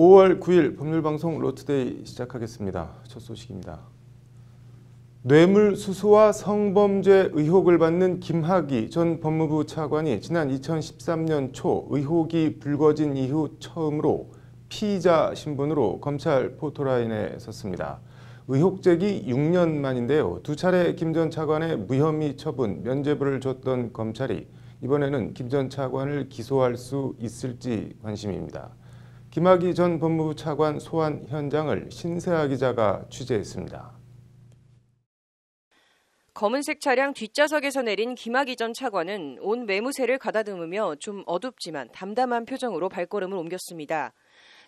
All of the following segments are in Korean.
5월 9일 법률방송 로투데이 시작하겠습니다. 첫 소식입니다. 뇌물수수와 성범죄 의혹을 받는 김학의 전 법무부 차관이 지난 2013년 초 의혹이 불거진 이후 처음으로 피의자 신분으로 검찰 포토라인에 섰습니다. 의혹 제기 6년 만인데요. 두 차례 김 전 차관의 무혐의 처분, 면죄부를 줬던 검찰이 이번에는 김 전 차관을 기소할 수 있을지 관심입니다. 김학의 전 법무부 차관 소환 현장을 신세아 기자가 취재했습니다. 검은색 차량 뒷좌석에서 내린 김학의 전 차관은 온 매무새를 가다듬으며 좀 어둡지만 담담한 표정으로 발걸음을 옮겼습니다.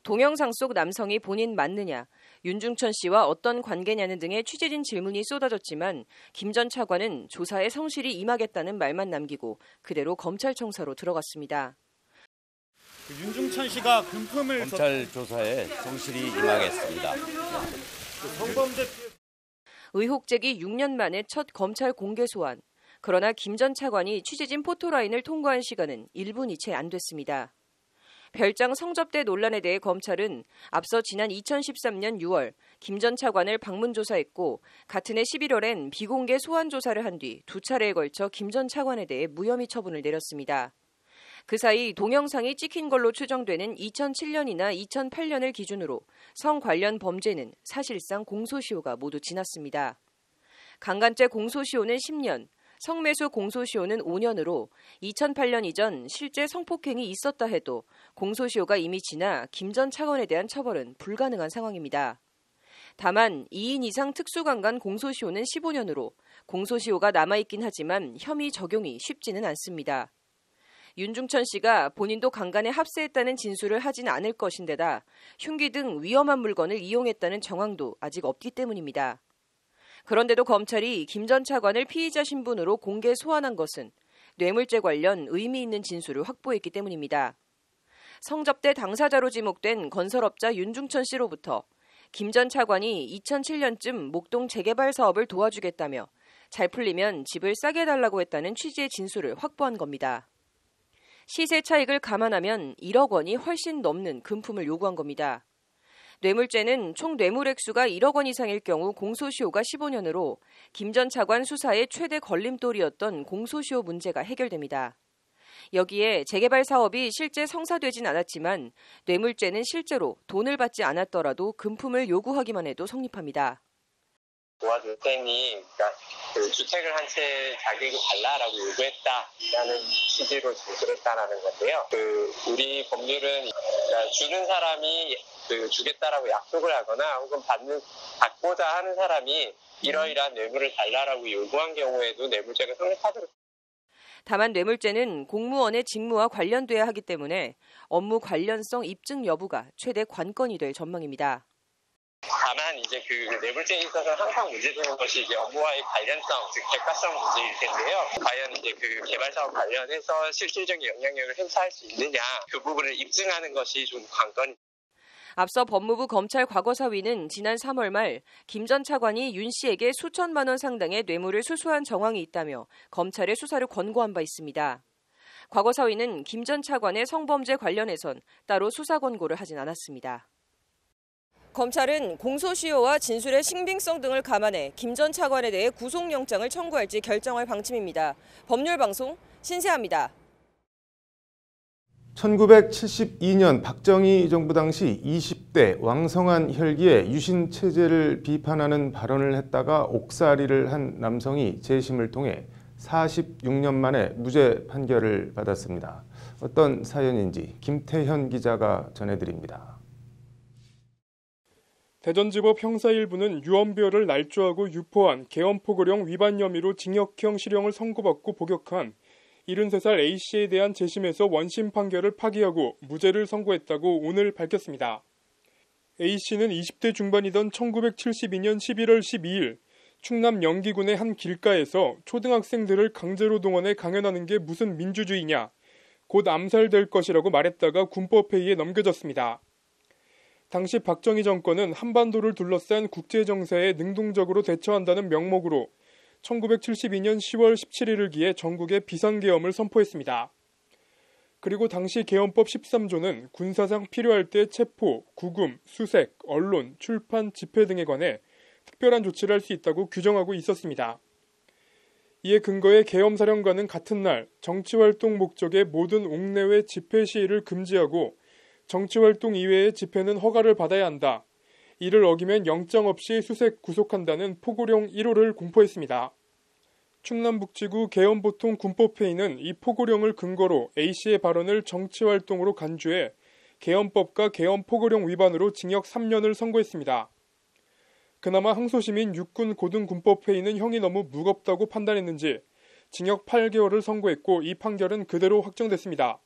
동영상 속 남성이 본인 맞느냐, 윤중천 씨와 어떤 관계냐는 등의 취재진 질문이 쏟아졌지만 김 전 차관은 조사에 성실히 임하겠다는 말만 남기고 그대로 검찰청사로 들어갔습니다. 윤중천 씨가 금품을 검찰 조사에 성실히 임하겠습니다. 성범죄 의혹 제기 6년 만에 첫 검찰 공개 소환. 그러나 김 전 차관이 취재진 포토라인을 통과한 시간은 1분이 채 안 됐습니다. 별장 성접대 논란에 대해 검찰은 앞서 지난 2013년 6월 김 전 차관을 방문 조사했고 같은 해 11월엔 비공개 소환 조사를 한 뒤 두 차례에 걸쳐 김 전 차관에 대해 무혐의 처분을 내렸습니다. 그 사이 동영상이 찍힌 걸로 추정되는 2007년이나 2008년을 기준으로 성 관련 범죄는 사실상 공소시효가 모두 지났습니다. 강간죄 공소시효는 10년, 성매수 공소시효는 5년으로 2008년 이전 실제 성폭행이 있었다 해도 공소시효가 이미 지나 김 전 차관에 대한 처벌은 불가능한 상황입니다. 다만 2인 이상 특수강간 공소시효는 15년으로 공소시효가 남아있긴 하지만 혐의 적용이 쉽지는 않습니다. 윤중천 씨가 본인도 강간에 합세했다는 진술을 하진 않을 것인데다 흉기 등 위험한 물건을 이용했다는 정황도 아직 없기 때문입니다. 그런데도 검찰이 김 전 차관을 피의자 신분으로 공개 소환한 것은 뇌물죄 관련 의미 있는 진술을 확보했기 때문입니다. 성접대 당사자로 지목된 건설업자 윤중천 씨로부터 김 전 차관이 2007년쯤 목동 재개발 사업을 도와주겠다며 잘 풀리면 집을 싸게 달라고 했다는 취지의 진술을 확보한 겁니다. 시세 차익을 감안하면 1억 원이 훨씬 넘는 금품을 요구한 겁니다. 뇌물죄는 총 뇌물 액수가 1억 원 이상일 경우 공소시효가 15년으로 김 전 차관 수사의 최대 걸림돌이었던 공소시효 문제가 해결됩니다. 여기에 재개발 사업이 실제 성사되진 않았지만 뇌물죄는 실제로 돈을 받지 않았더라도 금품을 요구하기만 해도 성립합니다. 도와줄 테니 그러니까 주택을 한 채 자기에게 달라라고 요구했다라는 취지로 진술했다라는 건데요. 우리 법률은 그러니까 주는 사람이 주겠다라고 약속을 하거나 혹은 받고자 하는 사람이 이러이러한 뇌물을 달라라고 요구한 경우에도 뇌물죄가 성립하도록. 다만 뇌물죄는 공무원의 직무와 관련돼야 하기 때문에 업무 관련성 입증 여부가 최대 관건이 될 전망입니다. 다만 이제 뇌물죄에 있어서 항상 문제되는 것이 이제 업무와의 관련성, 즉 객관성 문제일 텐데요. 과연 이제 개발 사업 관련해서 실질적인 영향력을 행사할 수 있느냐, 그 부분을 입증하는 것이 좀 관건이. 앞서 법무부 검찰 과거사위는 지난 3월 말 김 전 차관이 윤 씨에게 수천만 원 상당의 뇌물을 수수한 정황이 있다며 검찰에 수사를 권고한 바 있습니다. 과거사위는 김 전 차관의 성범죄 관련해선 따로 수사 권고를 하진 않았습니다. 검찰은 공소시효와 진술의 신빙성 등을 감안해 김 전 차관에 대해 구속영장을 청구할지 결정할 방침입니다. 법률방송 신세아입니다. 1972년 박정희 정부 당시 20대 왕성한 혈기에 유신체제를 비판하는 발언을 했다가 옥살이를 한 남성이 재심을 통해 46년 만에 무죄 판결을 받았습니다. 어떤 사연인지 김태현 기자가 전해드립니다. 대전지법 형사 1부는 유언비어를 날조하고 유포한 계엄포고령 위반 혐의로 징역형 실형을 선고받고 복역한 73살 A씨에 대한 재심에서 원심 판결을 파기하고 무죄를 선고했다고 오늘 밝혔습니다. A씨는 20대 중반이던 1972년 11월 12일 충남 영기군의 한 길가에서 초등학생들을 강제로 동원해 강연하는 게 무슨 민주주의냐, 곧 암살될 것이라고 말했다가 군법회의에 넘겨졌습니다. 당시 박정희 정권은 한반도를 둘러싼 국제정세에 능동적으로 대처한다는 명목으로 1972년 10월 17일을 기해 전국에 비상계엄을 선포했습니다. 그리고 당시 개헌법 13조는 군사상 필요할 때 체포, 구금, 수색, 언론, 출판, 집회 등에 관해 특별한 조치를 할 수 있다고 규정하고 있었습니다. 이에 근거해 계엄사령관은 같은 날 정치활동 목적의 모든 옥내외 집회 시위를 금지하고 정치활동 이외의 집회는 허가를 받아야 한다. 이를 어기면 영장 없이 수색, 구속한다는 포고령 1호를 공포했습니다. 충남북지구 계엄보통 군법회의는 이 포고령을 근거로 A씨의 발언을 정치활동으로 간주해 계엄법과 계엄포고령 위반으로 징역 3년을 선고했습니다. 그나마 항소심인 육군고등군법회의는 형이 너무 무겁다고 판단했는지 징역 8개월을 선고했고 이 판결은 그대로 확정됐습니다.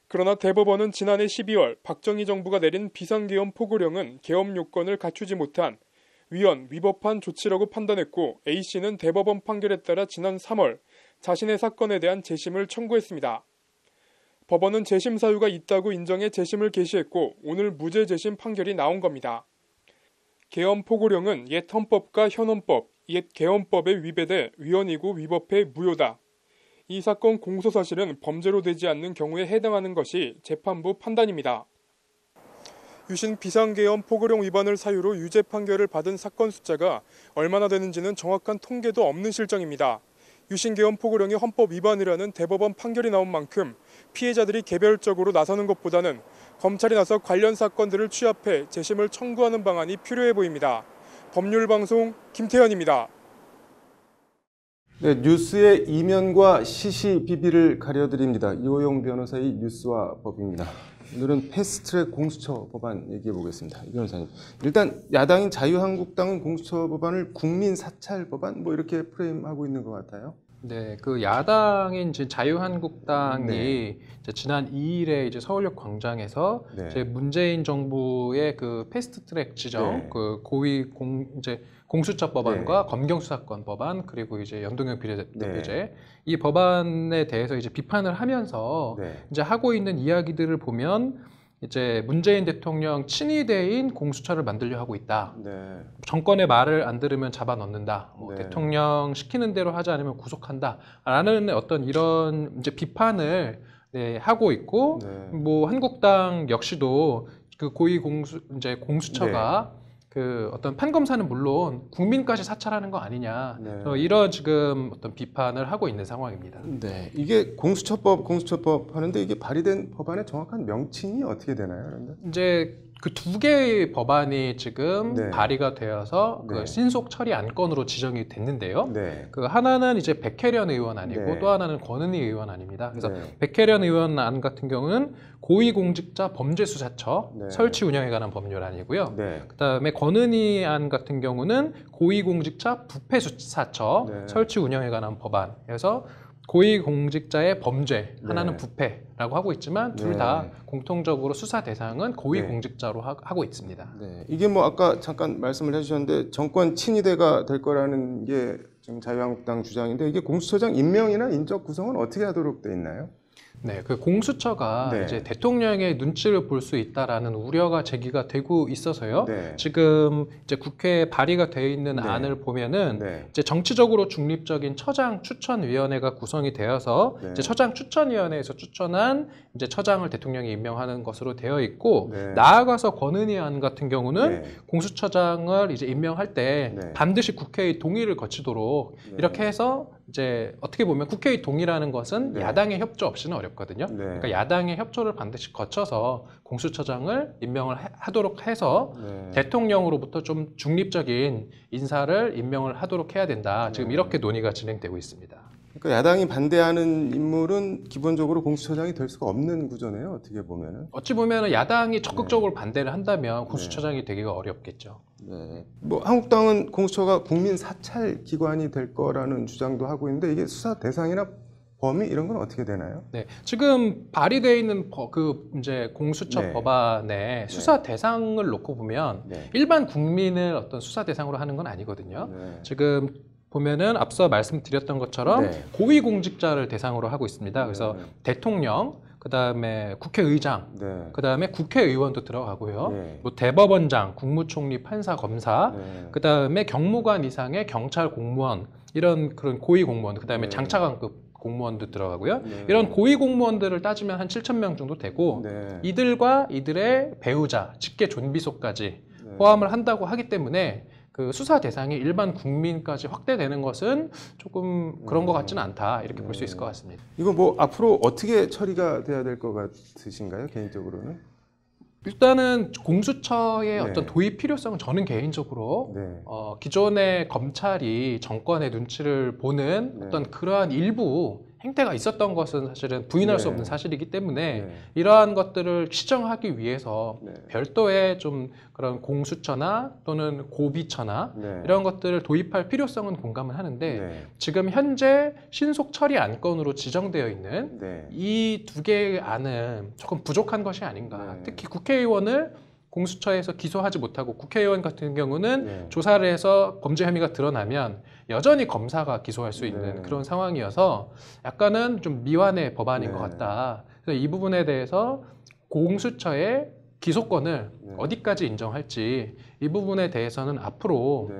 그러나 대법원은 지난해 12월 박정희 정부가 내린 비상계엄 포고령은 계엄 요건을 갖추지 못한 위헌, 위법한 조치라고 판단했고 A씨는 대법원 판결에 따라 지난 3월 자신의 사건에 대한 재심을 청구했습니다. 법원은 재심 사유가 있다고 인정해 재심을 개시했고 오늘 무죄 재심 판결이 나온 겁니다. 계엄 포고령은 옛 헌법과 현 헌법, 옛 계엄법에 위배돼 위헌이고 위법해 무효다. 이 사건 공소사실은 범죄로 되지 않는 경우에 해당하는 것이 재판부 판단입니다. 유신 비상계엄 포고령 위반을 사유로 유죄 판결을 받은 사건 숫자가 얼마나 되는지는 정확한 통계도 없는 실정입니다. 유신 계엄 포고령이 헌법 위반이라는 대법원 판결이 나온 만큼 피해자들이 개별적으로 나서는 것보다는 검찰이 나서 관련 사건들을 취합해 재심을 청구하는 방안이 필요해 보입니다. 법률방송 김태현입니다. 네, 뉴스의 이면과 시시비비를 가려드립니다. 이호영 변호사의 뉴스와 법입니다. 오늘은 패스트트랙 공수처 법안 얘기해 보겠습니다. 이 변호사님, 일단 야당인 자유한국당은 공수처 법안을 국민 사찰 법안 뭐 이렇게 프레임하고 있는 것 같아요. 네, 그 야당인 이제 자유한국당이 네. 이제 지난 2일에 이제 서울역 광장에서 네. 이제 문재인 정부의 그 패스트트랙 지정, 네. 그 고위 이제 공수처 법안과 검경수사권 법안 그리고 이제 연동형 비례대표제 네. 이 법안에 대해서 이제 비판을 하면서 네. 이제 하고 있는 이야기들을 보면 이제 문재인 대통령 친위대인 공수처를 만들려 하고 있다. 네. 정권의 말을 안 들으면 잡아 넣는다. 네. 대통령 시키는 대로 하지 않으면 구속한다. 라는 어떤 이런 이제 비판을 네, 하고 있고, 네. 뭐 한국당 역시도 그 고위 공수처가 그 어떤 판검사는 물론 국민까지 사찰하는 거 아니냐. 네. 이런 지금 어떤 비판을 하고 있는 상황입니다. 네, 이게 공수처법 하는데 이게 발의된 법안의 정확한 명칭이 어떻게 되나요? 그런데? 이제 그 두 개의 법안이 지금 네. 발의가 되어서 네. 그 신속 처리 안건으로 지정이 됐는데요. 네. 그 하나는 이제 백혜련 의원 아니고 네. 또 하나는 권은희 의원 아닙니다. 그래서 네. 백혜련 의원 안 같은 경우는 고위공직자 범죄수사처 네. 설치 운영에 관한 법률안이고요. 네. 그다음에 권은희 안 같은 경우는 고위공직자 부패수사처 네. 설치 운영에 관한 법안. 그래서 고위공직자의 범죄, 하나는 네. 부패라고 하고 있지만 둘 네. 다 공통적으로 수사 대상은 고위공직자로 하고 있습니다. 네. 이게 뭐 아까 잠깐 말씀을 해주셨는데 정권 친위대가 될 거라는 게 지금 자유한국당 주장인데 이게 공수처장 임명이나 인적 구성은 어떻게 하도록 돼 있나요? 네, 그 공수처가 네. 이제 대통령의 눈치를 볼 수 있다라는 우려가 제기가 되고 있어서요. 네. 지금 이제 국회에 발의가 되어 있는 네. 안을 보면은 네. 이제 정치적으로 중립적인 처장 추천위원회가 구성이 되어서 네. 이제 처장 추천위원회에서 추천한 이제 처장을 대통령이 임명하는 것으로 되어 있고 네. 나아가서 권은희 안 같은 경우는 네. 공수처장을 이제 임명할 때 네. 반드시 국회의 동의를 거치도록 네. 이렇게 해서 이제 어떻게 보면 국회의 동의라는 것은 네. 야당의 협조 없이는 어렵거든요. 네. 그러니까 야당의 협조를 반드시 거쳐서 공수처장을 임명을 하도록 해서 네. 대통령으로부터 좀 중립적인 인사를 임명을 하도록 해야 된다. 지금 네. 이렇게 논의가 진행되고 있습니다. 그러니까 야당이 반대하는 인물은 기본적으로 공수처장이 될 수가 없는 구조네요. 어떻게 보면은. 어찌 보면 야당이 적극적으로 네. 반대를 한다면 공수처장이 되기가 어렵겠죠. 네. 뭐 한국당은 공수처가 국민 사찰 기관이 될 거라는 주장도 하고 있는데 이게 수사 대상이나 범위 이런 건 어떻게 되나요? 네, 지금 발의되어 있는 그 이제 공수처 네. 법안의 수사 대상을 놓고 보면 네. 일반 국민을 어떤 수사 대상으로 하는 건 아니거든요. 네. 지금 보면은 앞서 말씀드렸던 것처럼 네. 고위공직자를 대상으로 하고 있습니다. 그래서 네. 대통령, 그다음에 국회의장, 네. 그다음에 국회의원도 들어가고요. 네. 뭐 대법원장, 국무총리, 판사, 검사, 네. 그다음에 경무관 이상의 경찰 공무원 이런 그런 고위 공무원, 그다음에 네. 장차관급 공무원들 들어가고요. 네. 이런 고위 공무원들을 따지면 한 7,000명 정도 되고 네. 이들과 이들의 배우자, 직계 존비속까지 네. 포함을 한다고 하기 때문에 그 수사 대상이 일반 국민까지 확대되는 것은 조금 그런 것 같지는 않다 이렇게 볼 수 있을 것 같습니다. 이거 뭐 앞으로 어떻게 처리가 돼야 될 것 같으신가요? 개인적으로는? 일단은 공수처의 네. 어떤 도입 필요성은 저는 개인적으로 네. 기존의 검찰이 정권의 눈치를 보는 네. 어떤 그러한 일부 행태가 있었던 것은 사실은 부인할 수 네. 없는 사실이기 때문에 네. 이러한 것들을 시정하기 위해서 네. 별도의 좀 그런 공수처나 또는 고비처나 네. 이런 것들을 도입할 필요성은 공감을 하는데 네. 지금 현재 신속 처리 안건으로 지정되어 있는 네. 이 두 개의 안은 조금 부족한 것이 아닌가. 네. 특히 국회의원을 공수처에서 기소하지 못하고 국회의원 같은 경우는 네. 조사를 해서 범죄 혐의가 드러나면 여전히 검사가 기소할 수 있는 네. 그런 상황이어서 약간은 좀 미완의 법안인 네. 것 같다. 그래서 이 부분에 대해서 공수처의 기소권을 네. 어디까지 인정할지 이 부분에 대해서는 앞으로 네.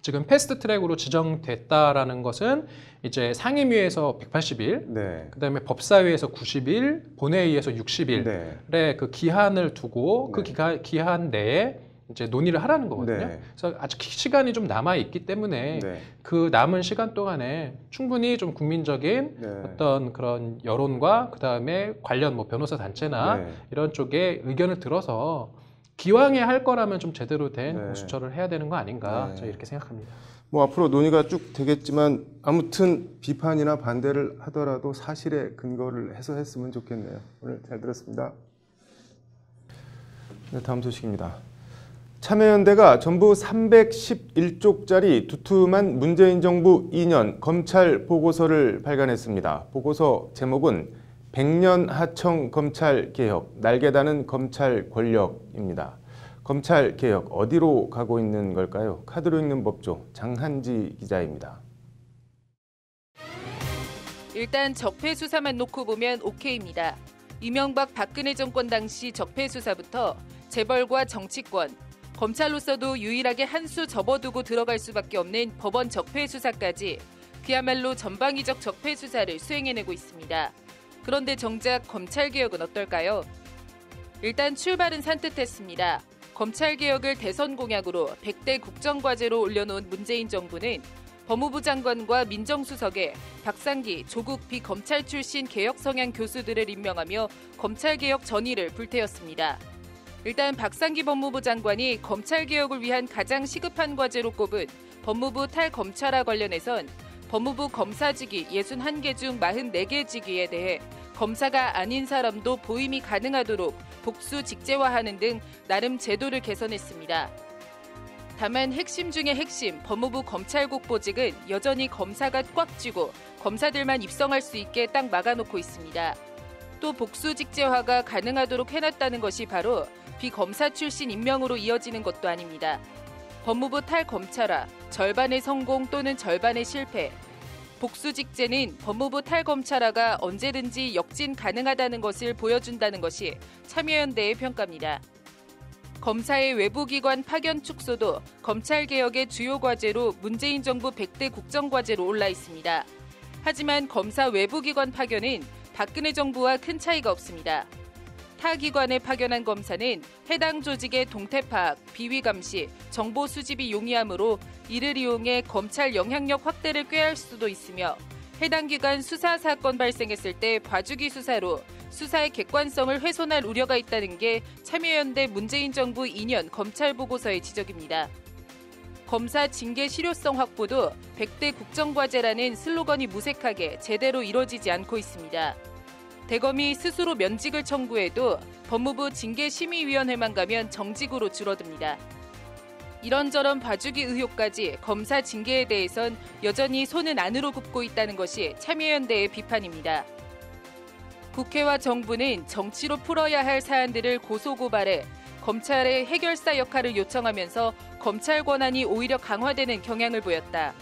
지금 패스트 트랙으로 지정됐다라는 것은 이제 상임위에서 180일, 네. 그다음에 법사위에서 90일, 본회의에서 60일의 네. 그 기한을 두고 그 네. 기한 내에 이제 논의를 하라는 거거든요. 네. 그래서 아직 시간이 좀 남아 있기 때문에 네. 그 남은 시간 동안에 충분히 좀 국민적인 네. 어떤 그런 여론과 그다음에 관련 뭐 변호사 단체나 네. 이런 쪽에 의견을 들어서 기왕에 할 거라면 좀 제대로 된 네. 공수처를 해야 되는 거 아닌가 네. 저는 이렇게 생각합니다. 뭐 앞으로 논의가 쭉 되겠지만 아무튼 비판이나 반대를 하더라도 사실에 근거를 해서 했으면 좋겠네요. 오늘 잘 들었습니다. 네, 다음 소식입니다. 참여연대가 전부 311쪽짜리 두툼한 문재인 정부 2년 검찰 보고서를 발간했습니다. 보고서 제목은 100년 하청 검찰 개혁, 날개다는 검찰 권력입니다. 검찰 개혁 어디로 가고 있는 걸까요? 카드로 읽는 법조 장한지 기자입니다. 일단 적폐 수사만 놓고 보면 오케이입니다. 이명박 박근혜 정권 당시 적폐 수사부터 재벌과 정치권, 검찰로서도 유일하게 한 수 접어두고 들어갈 수밖에 없는 법원 적폐 수사까지 그야말로 전방위적 적폐 수사를 수행해내고 있습니다. 그런데 정작 검찰개혁은 어떨까요? 일단 출발은 산뜻했습니다. 검찰개혁을 대선 공약으로 100대 국정과제로 올려놓은 문재인 정부는 법무부 장관과 민정수석에 박상기, 조국 비검찰 출신 개혁 성향 교수들을 임명하며 검찰개혁 전의를 불태웠습니다. 일단 박상기 법무부 장관이 검찰개혁을 위한 가장 시급한 과제로 꼽은 법무부 탈검찰화 관련해선 법무부 검사직위 61개 중 44개 직위에 대해 검사가 아닌 사람도 보임이 가능하도록 복수 직제화하는 등 나름 제도를 개선했습니다. 다만 핵심 중의 핵심 법무부 검찰국보직은 여전히 검사가 꽉 쥐고 검사들만 입성할 수 있게 딱 막아놓고 있습니다. 또 복수 직제화가 가능하도록 해놨다는 것이 바로 비검사 출신 임명으로 이어지는 것도 아닙니다. 법무부 탈검찰화, 절반의 성공 또는 절반의 실패. 복수직제는 법무부 탈검찰화가 언제든지 역진 가능하다는 것을 보여준다는 것이 참여연대의 평가입니다. 검사의 외부기관 파견 축소도 검찰개혁의 주요 과제로 문재인 정부 100대 국정과제로 올라 있습니다. 하지만 검사 외부기관 파견은 박근혜 정부와 큰 차이가 없습니다. 타 기관에 파견한 검사는 해당 조직의 동태 파악, 비위 감시, 정보 수집이 용이하므로 이를 이용해 검찰 영향력 확대를 꾀할 수도 있으며 해당 기관 수사 사건 발생했을 때 봐주기 수사로 수사의 객관성을 훼손할 우려가 있다는 게 참여연대 문재인 정부 2년 검찰 보고서의 지적입니다. 검사 징계 실효성 확보도 100대 국정과제라는 슬로건이 무색하게 제대로 이뤄지지 않고 있습니다. 대검이 스스로 면직을 청구해도 법무부 징계심의위원회만 가면 정직으로 줄어듭니다. 이런저런 봐주기 의혹까지 검사 징계에 대해선 여전히 손은 안으로 굽고 있다는 것이 참여연대의 비판입니다. 국회와 정부는 정치로 풀어야 할 사안들을 고소고발해 검찰의 해결사 역할을 요청하면서 검찰 권한이 오히려 강화되는 경향을 보였다.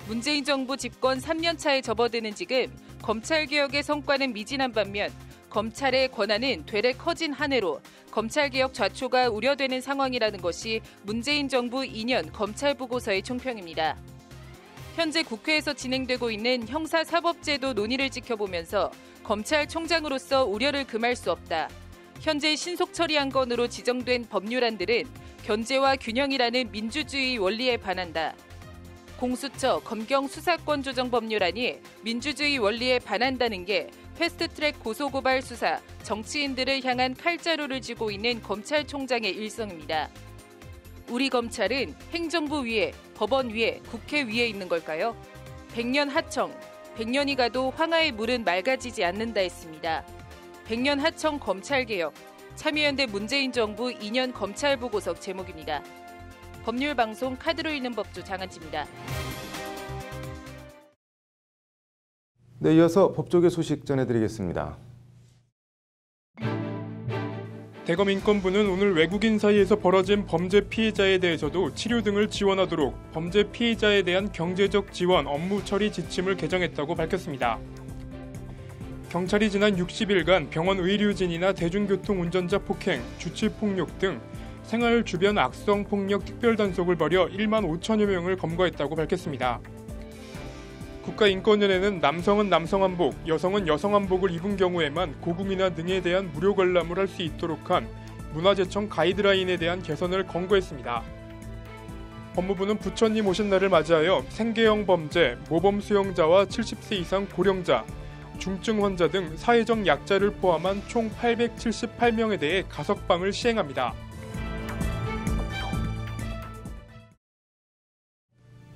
문재인 정부 집권 3년 차에 접어드는 지금 검찰개혁의 성과는 미진한 반면 검찰의 권한은 되레 커진 한 해로 검찰개혁 좌초가 우려되는 상황이라는 것이 문재인 정부 2년 검찰보고서의 총평입니다. 현재 국회에서 진행되고 있는 형사사법제도 논의를 지켜보면서 검찰총장으로서 우려를 금할 수 없다. 현재 신속 처리한 건으로 지정된 법률안들은 견제와 균형이라는 민주주의 원리에 반한다. 공수처, 검경 수사권 조정 법률안이 민주주의 원리에 반한다는 게 패스트트랙 고소고발 수사, 정치인들을 향한 칼자루를 쥐고 있는 검찰총장의 일성입니다. 우리 검찰은 행정부 위에, 법원 위에, 국회 위에 있는 걸까요? 100년 하청, 100년이 가도 황하의 물은 맑아지지 않는다 했습니다. 100년 하청 검찰개혁, 참여연대 문재인 정부 2년 검찰보고서 제목입니다. 법률방송 카드로 읽는 법조 장한지입니다. 네, 이어서 법조계 소식 전해드리겠습니다. 대검인권부는 오늘 외국인 사이에서 벌어진 범죄 피해자에 대해서도 치료 등을 지원하도록 범죄 피해자에 대한 경제적 지원 업무 처리 지침을 개정했다고 밝혔습니다. 경찰이 지난 60일간 병원 의료진이나 대중교통 운전자 폭행, 주치폭력 등 생활 주변 악성 폭력 특별단속을 벌여 1만 5천여 명을 검거했다고 밝혔습니다. 국가인권위원회는 남성은 남성한복, 여성은 여성한복을 입은 경우에만 고궁이나 등에 대한 무료 관람을 할 수 있도록 한 문화재청 가이드라인에 대한 개선을 권고했습니다. 법무부는 부처님 오신 날을 맞이하여 생계형 범죄, 모범 수용자와 70세 이상 고령자, 중증 환자 등 사회적 약자를 포함한 총 878명에 대해 가석방을 시행합니다.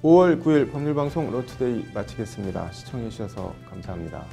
5월 9일 법률방송 러투데이 마치겠습니다. 시청해주셔서 감사합니다.